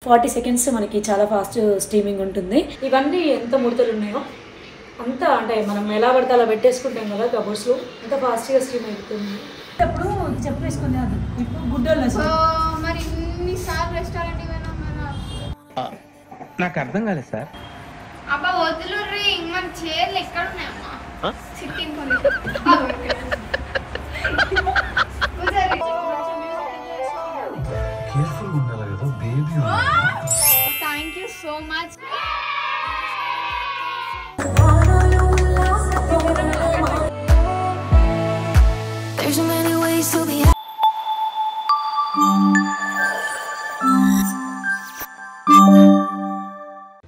40 seconds మనకి చాలా fast steaming ఉంటుంది. ఇవన్నీ ఎంత ముడతలు ఉన్నాయో అంత అంటే మనం ఎలా పడితే అలా పెట్టేసుకుంటాం కదా కబోర్డ్స్లో, అంత ఫాస్ట్గా స్టీమ్ అయిపోతుంది. అప్పుడు చెప్పు వేసుకునే ఇప్పుడు గుడ్డలు మరి ఇన్నిసార్లు రెస్టారెంట్ నాకు అర్థం కాలేదు సార్. అబ్బా వదులు రీ, మన చైర్లు ఎక్కడ ఉన్నాయమ్మా? Sitting thank you so much.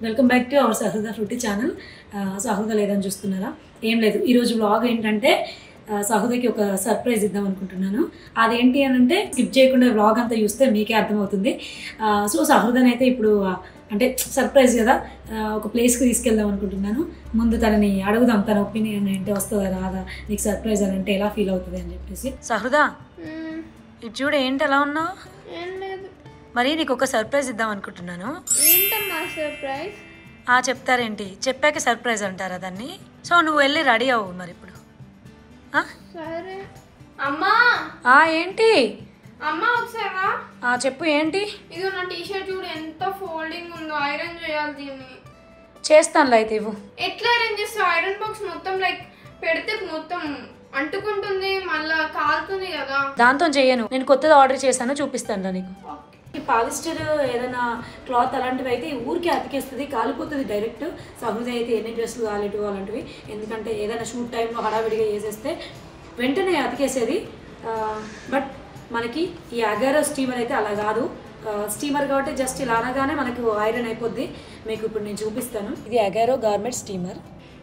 Welcome back to our Sahruda fruity channel. Sahruda లేదని చూస్తున్నారా? ఏం లేదు, ఈరోజు వ్లాగ్ ఏంటంటే సహృదకి ఒక సర్ప్రైజ్ ఇద్దాం అనుకుంటున్నాను. అదేంటి అని అంటే స్కిప్ చేయకుండా వ్లాగ్ అంతా చూస్తే మీకే అర్థమవుతుంది. సో సహృదని అయితే ఇప్పుడు అంటే సర్ప్రైజ్ కదా, ఒక ప్లేస్కి తీసుకెళ్దాం అనుకుంటున్నాను. ముందు తనని అడుగుదాం, తన ఒపీనియన్ ఏంటి, వస్తుందా రాదా, నీకు సర్ప్రైజ్ అని అంటే ఎలా ఫీల్ అవుతుంది అని చెప్పేసి. సహృద ఇటు చూడు, ఏంటి ఎలా ఉన్నావు? మరి నీకు ఒక సర్ప్రైజ్ ఇద్దాం అనుకుంటున్నాను. ఏంటమ్మా సర్ప్రైజ్? చెప్తారేంటి, చెప్పాక సర్ప్రైజ్ అంటారా దాన్ని? సో నువ్వు వెళ్ళి రెడీ అవ్వు మరి ఇప్పుడు. సరే అమ్మా. ఏంటి అమ్మా ఒకసారా చెప్పు, ఏంటి? ఇది నా టీషర్ట్ చూడు, ఎంత ఫోల్డింగ్ ఉందో, ఐరన్ చేయాలి దీన్ని. చేస్తానులే అయితే ఇవ్వు. ఎట్లా ఐరన్ చేస్తావు? ఐరన్ బాక్స్ మొత్తం లైక్ పెడితే మొత్తం అంటుకుంటుంది, మళ్ళా కాలుతుంది కదా. దాంతో చేయను, నేను కొత్తది ఆర్డర్ చేశాను, చూపిస్తాను నీకు. ఈ పాలిస్టర్ ఏదైనా క్లాత్ అలాంటివి అయితే ఊరికి అతికేస్తుంది, కాలిపోతుంది డైరెక్ట్. సహృదయ అయితే ఎన్ని డ్రెస్సులు కాలేటు అలాంటివి, ఎందుకంటే ఏదైనా షూట్ టైంలో హడావిడిగా వేసేస్తే వెంటనే అతికేసేది. బట్ మనకి ఈ అగారో స్టీమర్ అయితే అలా కాదు. స్టీమర్ కాబట్టి జస్ట్ ఇలా అనగానే మనకు ఐరన్ అయిపోద్ది. మీకు ఇప్పుడు నేను చూపిస్తాను. ఇది అగారో గార్మెంట్ స్టీమర్.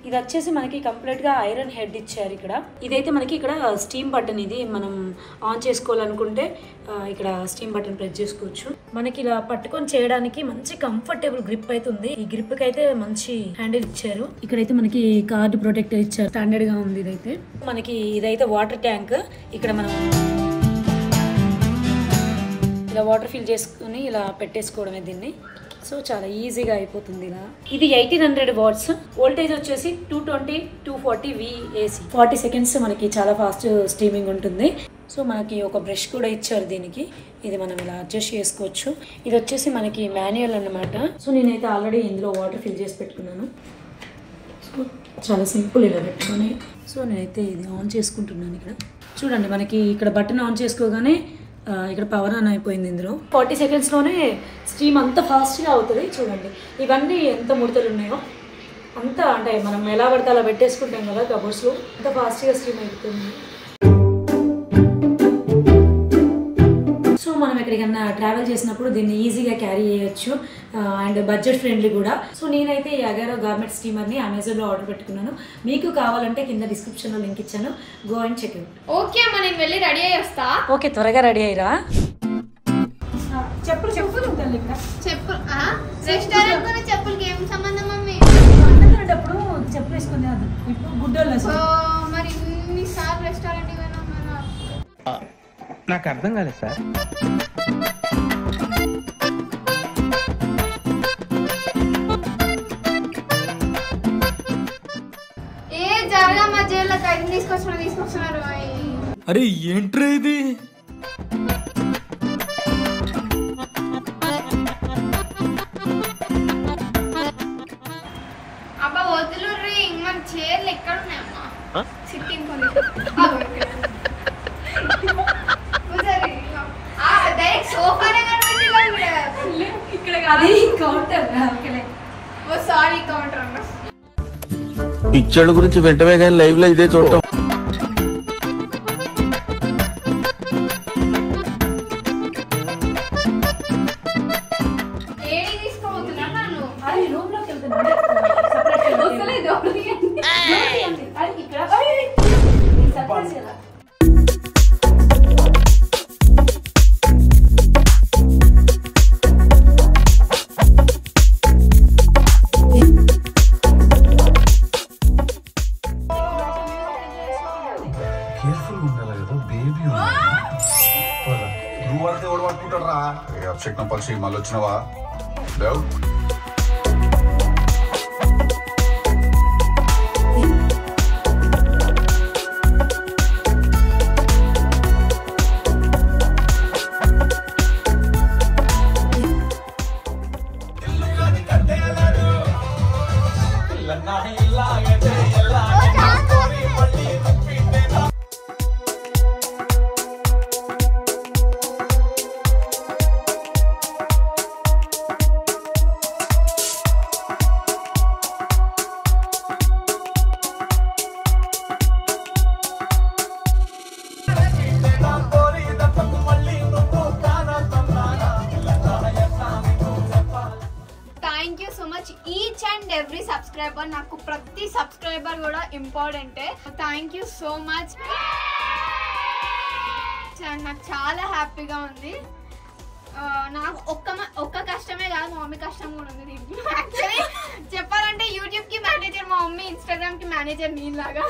ఇది వచ్చేసి మనకి కంప్లీట్గా ఐరన్ హెడ్ ఇచ్చారు ఇక్కడ. ఇదైతే మనకి ఇక్కడ స్టీమ్ బటన్, ఇది మనం ఆన్ చేసుకోవాలనుకుంటే ఇక్కడ స్టీమ్ బటన్ ప్రెస్ చేసుకోవచ్చు. మనకి ఇలా పట్టుకొని చేయడానికి మంచి కంఫర్టబుల్ గ్రిప్ అయితే ఉంది. ఈ గ్రిప్కి అయితే మంచి హ్యాండిల్ ఇచ్చారు. ఇక్కడైతే మనకి కార్డ్ ప్రొటెక్టర్ ఇచ్చారు, స్టాండర్డ్ గా ఉంది. ఇదైతే మనకి ఇదైతే వాటర్ ట్యాంక్. ఇక్కడ మనం ఇలా వాటర్ ఫిల్ చేసుకుని ఇలా పెట్టేసుకోవడమే దీన్ని. సో చాలా ఈజీగా అయిపోతుంది ఇలా. ఇది 1800 వాట్స్, వోల్టేజ్ వచ్చేసి 220 240 VAC. 40 seconds మనకి చాలా ఫాస్ట్ స్టీమింగ్ ఉంటుంది. సో మనకి ఒక బ్రష్ కూడా ఇచ్చారు దీనికి, ఇది మనం ఇలా అడ్జస్ట్ చేసుకోవచ్చు. ఇది వచ్చేసి మనకి మాన్యువల్ అన్నమాట. సో నేనైతే ఆల్రెడీ ఇందులో వాటర్ ఫిల్ చేసి పెట్టుకున్నాను. సో చాలా సింపుల్ ఇలా పెట్టుకొని. సో నేనైతే ఇది ఆన్ చేసుకుంటున్నాను. ఇక్కడ చూడండి, మనకి ఇక్కడ బటన్ ఆన్ చేసుకోగానే ఇక్కడ పవర్ ఆన్ అయిపోయింది. ఇందులో 40 secondsలోనే స్టీమ్ అంత ఫాస్ట్గా అవుతుంది. చూడండి ఇవన్నీ ఎంత ముడతలు ఉన్నాయో అంత అంటే మనం ఎలా పడితే అలా పెట్టేసుకుంటాం కదా కబోర్డ్స్లో, అంత ఫాస్ట్గా స్టీమ్ అయిపోతుంది. సో మనం ఎక్కడికన్నా ట్రావెల్ చేసినప్పుడు దీన్ని ఈజీగా క్యారీ చేయొచ్చు అండ్ బడ్జెట్ ఫ్రెండ్లీ కూడా. సో నేనైతే ఈ అగారో గార్మెంట్ స్టీమర్ని అమెజాన్లో ఆర్డర్ పెట్టుకున్నాను. మీకు కావాలంటే కింద డిస్క్రిప్షన్లో లింక్ ఇచ్చాను, go and check it. Okay అమ్మా, నేను వెళ్ళి రెడీ అయ్యి వస్తా. ఓకే, త్వరగా రెడీ అయ్యిరా. చెప్పులు చెప్పులు రెస్టారెంట్ చెప్పులకి ఏం సంబంధం మమ్మీ? అప్పుడు చెప్పు వేసుకునే ఇప్పుడు గుడ్డలు మరి ఇన్నిసార్లు రెస్టారెంట్ నాకు అర్థం కాలేదు సార్. జరగా మా జైల్లో ఖైదీ తీసుకొస్తున్నారు. అరే ఏంట్రా ఇది? అబ్బా వదులు రీ, మన చైర్లు ఎక్కడ ఉన్నాయమ్మా? సిట్టింగ్ డైరెక్ట్ సోఫానే కనిపెట్టి ఇక్కడ కాదు, కౌంటర్. ఓ సారీ, కౌంటర్ అన్న. పిక్చర్ల గురించి వెంటనే కానీ లైవ్ లో ఇదే చూడటం. ఏడి తీసుకోబోతున్నా నన్ను? అది రూమ్ లోకి వెళ్తున్నాను. నువ్వు పడితే ఎవడు పట్టుకుంటాడు రా? అభిషేక్ పలిసి మళ్ళీ వచ్చినవా? Thank you so much each and every subscriber. నాకు ప్రతి సబ్స్క్రైబర్ కూడా ఇంపార్టెంటే. Thank you so much. నాకు చాలా హ్యాపీగా ఉంది. నాకు ఒక్క కష్టమే కాదు, మా మమ్మీ కష్టం కూడా ఉంది దీంట్లో. యాక్చువల్లీ చెప్పాలంటే యూట్యూబ్ కి మేనేజర్ మా మమ్మీ, ఇన్స్టాగ్రామ్ కి మేనేజర్ నీలాగా.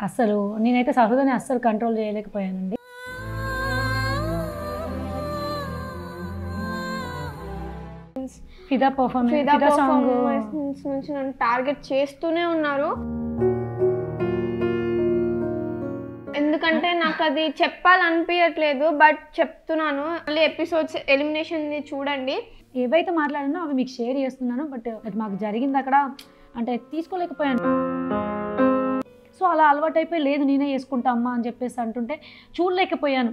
అసలు నేనైతే సహృదని అస్సలు కంట్రోల్ చేయలేకపోయానండి. ఫిదా పర్ఫార్మెన్స్ నుంచి నన్ను టార్గెట్ చేస్తూనే ఉన్నారు. ఎందుకంటే నాకు అది చెప్పాలనిపించట్లేదు, బట్ చెప్తున్నాను. మళ్ళీ ఎపిసోడ్స్ ఎలిమినేషన్ చూడండి. ఏవైతే మాట్లాడినో అవి మీకు షేర్ చేస్తున్నాను. బట్ అది మాకు జరిగింది అక్కడ అంటే తీసుకోలేకపోయాను. సో అలా అలవాటు అయిపోయి లేదు నేనే చేసుకుంటా అమ్మా అని చెప్పేసి అంటుంటే చూడలేకపోయాను.